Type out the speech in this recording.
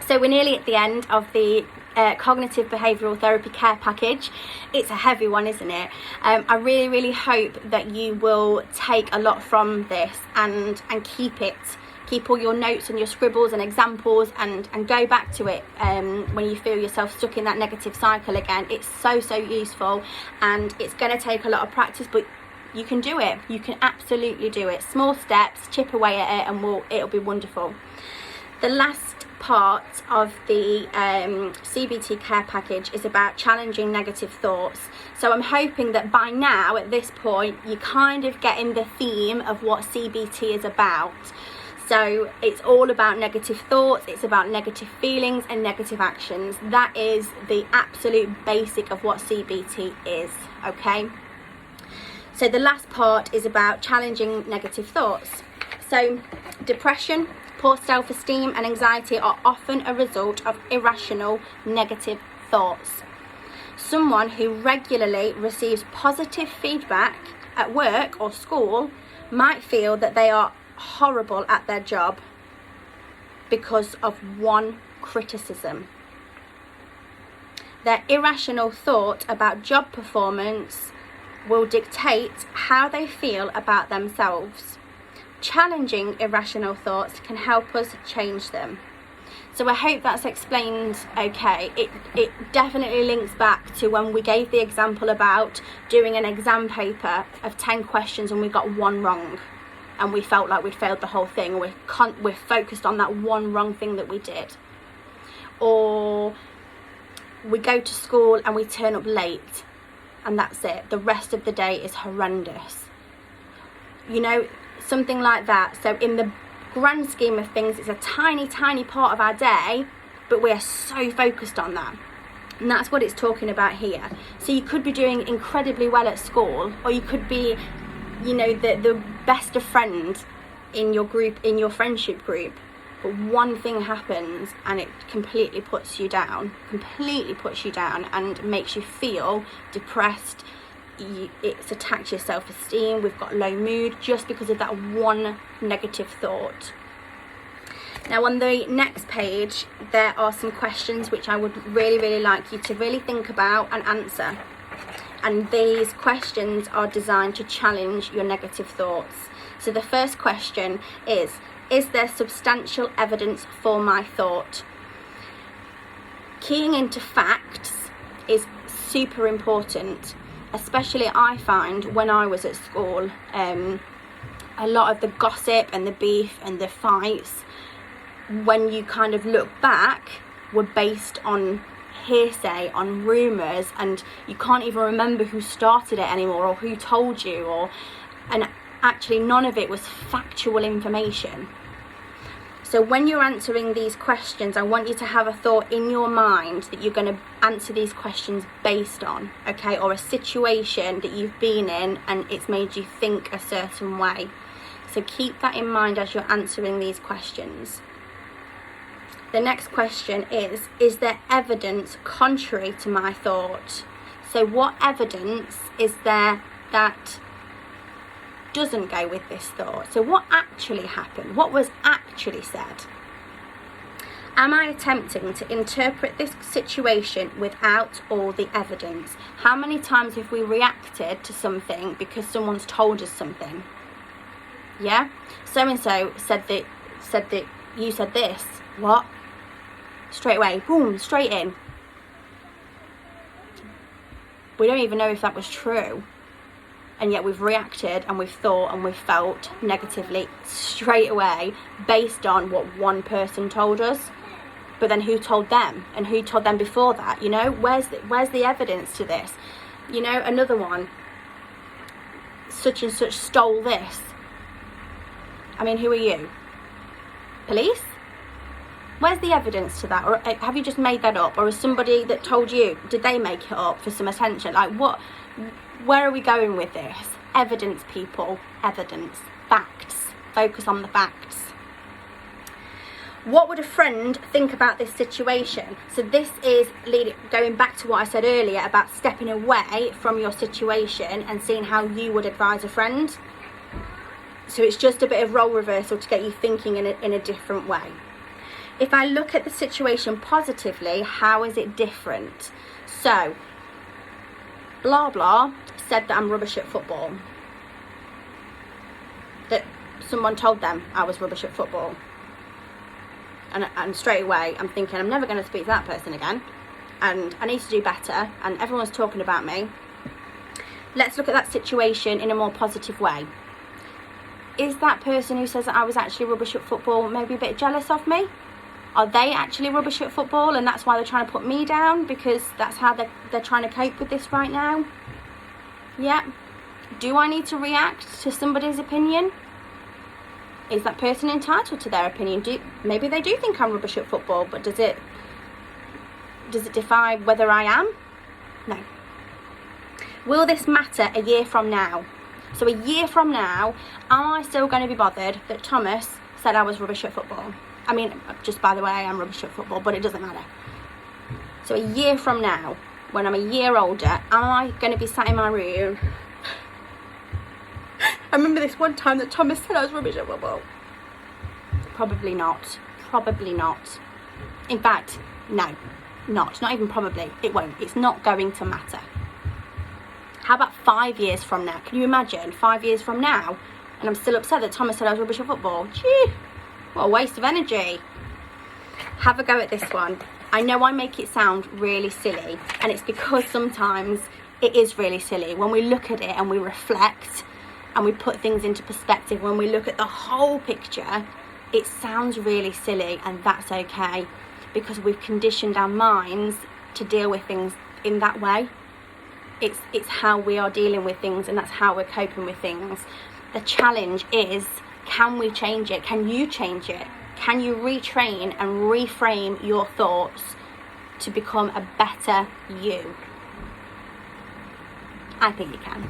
So we're nearly at the end of the cognitive behavioural therapy care package. It's a heavy one, isn't it? I really hope that you will take a lot from this and keep all your notes and your scribbles and examples and go back to it when you feel yourself stuck in that negative cycle again. It's so useful, and it's going to take a lot of practice, but you can do it. You can absolutely do it. Small steps, chip away at it, and it'll be wonderful. The last part of the CBT Care Package is about challenging negative thoughts. So I'm hoping that by now, at this point, you're kind of getting the theme of what CBT is about. So it's all about negative thoughts, it's about negative feelings and negative actions. That is the absolute basic of what CBT is, okay? So the last part is about challenging negative thoughts. So depression, poor self-esteem and anxiety are often a result of irrational negative thoughts. Someone who regularly receives positive feedback at work or school might feel that they are horrible at their job because of one criticism. Their irrational thought about job performance will dictate how they feel about themselves. Challenging irrational thoughts can help us change them. So I hope that's explained okay. It definitely links back to when we gave the example about doing an exam paper of 10 questions and we got one wrong and we felt like we'd failed the whole thing. We're focused on that one wrong thing that we did. Or we go to school and we turn up late and that's it. The rest of the day is horrendous. You know, something like that. So in the grand scheme of things, it's a tiny part of our day, but we are so focused on that. And that's what it's talking about here. So you could be doing incredibly well at school, or you could be, you know, the best of friends in your group, in your friendship group, but one thing happens and it completely puts you down and makes you feel depressed. It's attacked your self-esteem. We've got low mood just because of that one negative thought. Now on the next page there are some questions which I would really like you to really think about and answer, and these questions are designed to challenge your negative thoughts. So the first question is there substantial evidence for my thought? Keying into facts is super important, especially I find when I was at school. A lot of the gossip and the beef and the fights, when you kind of look back, were based on hearsay, on rumours, and you can't even remember who started it anymore or who told you, and actually none of it was factual information. So when you're answering these questions, I want you to have a thought in your mind that you're going to answer these questions based on, okay, or a situation that you've been in and it's made you think a certain way. So keep that in mind as you're answering these questions. The next question is there evidence contrary to my thought? So what evidence is there that doesn't go with this thought? So what actually happened? What was actually said? Am I attempting to interpret this situation without all the evidence? How many times have we reacted to something because someone's told us something? Yeah? So-and-so said that you said this. What? Straight away, boom, straight in. We don't even know if that was true. And yet we've reacted and we've thought and we've felt negatively straight away based on what one person told us. But then who told them? And who told them before that? You know, where's the evidence to this? You know, another one, such and such stole this. I mean, who are you? Police? Where's the evidence to that? Or have you just made that up? Or is somebody that told you, did they make it up for some attention? Like what? Where are we going with this? Evidence, people. Evidence. Facts. Focus on the facts. What would a friend think about this situation? So this is going back to what I said earlier about stepping away from your situation and seeing how you would advise a friend. So it's just a bit of role reversal to get you thinking in a different way. If I look at the situation positively, how is it different? So, blah blah said that I'm rubbish at football. That someone told them I was rubbish at football. And straight away I'm thinking, I'm never going to speak to that person again, and I need to do better, and everyone's talking about me. Let's look at that situation in a more positive way. Is that person who says that I was actually rubbish at football maybe a bit jealous of me? Are they actually rubbish at football and that's why they're trying to put me down because that's how they're trying to cope with this right now? Yeah. Do I need to react to somebody's opinion? Is that person entitled to their opinion? Maybe they do think I'm rubbish at football, but does it define whether I am? No. Will this matter a year from now? So a year from now, am I still going to be bothered that Thomas said I was rubbish at football? I mean, just by the way, I am rubbish at football, but it doesn't matter. So a year from now, when I'm a year older, am I going to be sat in my room? I remember this one time that Thomas said I was rubbish at football. Probably not. Probably not. In fact, no. Not even probably. It won't. It's not going to matter. How about 5 years from now? Can you imagine 5 years from now and I'm still upset that Thomas said I was rubbish at football? Gee, what a waste of energy. Have a go at this one. I know I make it sound really silly, and it's because sometimes it is really silly. When we look at it and we reflect and we put things into perspective, when we look at the whole picture, it sounds really silly, and that's okay, because we've conditioned our minds to deal with things in that way. It's how we are dealing with things, and that's how we're coping with things. The challenge is, can we change it? Can you change it? Can you retrain and reframe your thoughts to become a better you? I think you can.